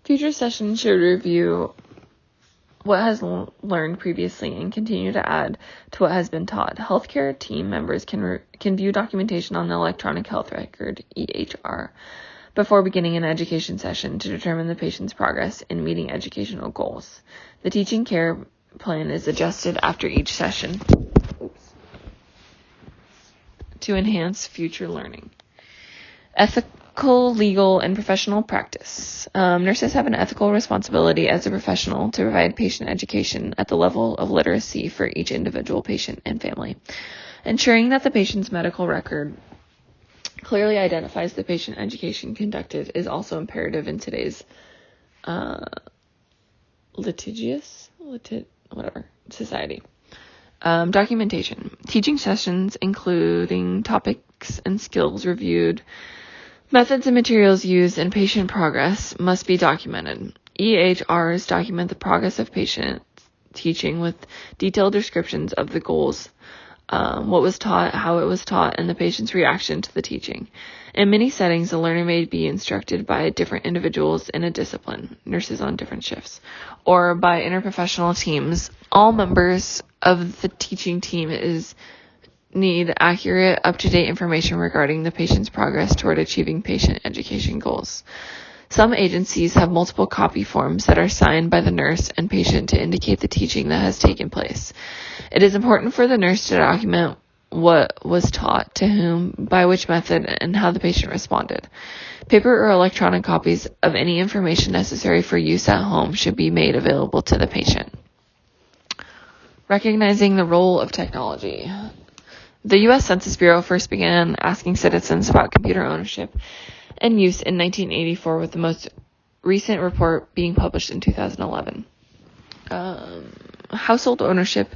Future sessions should review what has learned previously and continue to add to what has been taught. Healthcare team members can view documentation on the electronic health record, EHR, before beginning an education session to determine the patient's progress in meeting educational goals. The teaching care plan is adjusted after each session to enhance future learning. Ethical, legal, and professional practice. Nurses have an ethical responsibility as a professional to provide patient education at the level of literacy for each individual patient and family. Ensuring that the patient's medical record clearly identifies the patient education conducted is also imperative in today's litigious society. Documentation. Teaching sessions, including topics and skills reviewed, methods and materials used, and patient progress must be documented. EHRs document the progress of patient teaching with detailed descriptions of the goals, what was taught, how it was taught, and the patient's reaction to the teaching. In many settings, the learner may be instructed by different individuals in a discipline, nurses on different shifts, or by interprofessional teams. All members of the teaching team need accurate, up-to-date information regarding the patient's progress toward achieving patient education goals. Some agencies have multiple copy forms that are signed by the nurse and patient to indicate the teaching that has taken place. It is important for the nurse to document what was taught, to whom, by which method, and how the patient responded. Paper or electronic copies of any information necessary for use at home should be made available to the patient. Recognizing the role of technology. The U.S. Census Bureau first began asking citizens about computer ownership and use in 1984, with the most recent report being published in 2011. Household ownership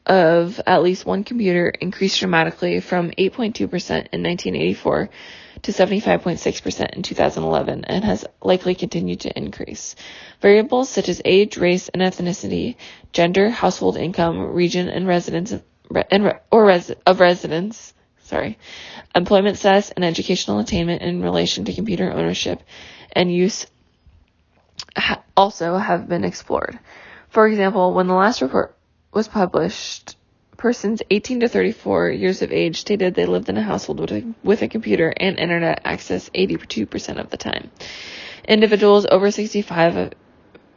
of at least one computer increased dramatically from 8.2% in 1984 to 75.6% in 2011 and has likely continued to increase. Variables such as age, race, and ethnicity, gender, household income, region, and residence employment status, and educational attainment in relation to computer ownership and use also have been explored. For example, when the last report was published, persons 18 to 34 years of age stated they lived in a household with a computer and internet access 82% of the time. Individuals over 65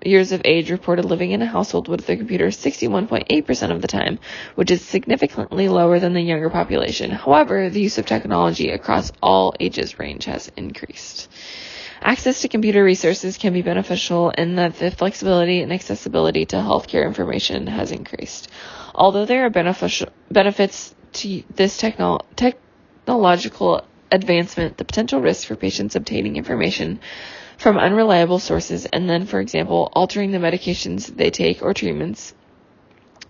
years of age reported living in a household with a computer 61.8% of the time, which is significantly lower than the younger population. However, the use of technology across all ages range has increased. Access to computer resources can be beneficial in that the flexibility and accessibility to healthcare information has increased. Although there are benefits to this technological advancement, the potential risks for patients obtaining information from unreliable sources and then, for example, altering the medications they take or treatments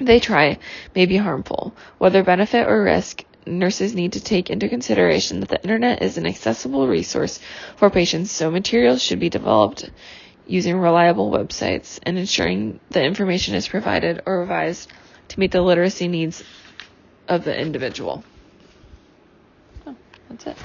they try may be harmful. Whether benefit or risk, nurses need to take into consideration that the internet is an accessible resource for patients, so materials should be developed using reliable websites and ensuring the information is provided or revised to meet the literacy needs of the individual. That's it.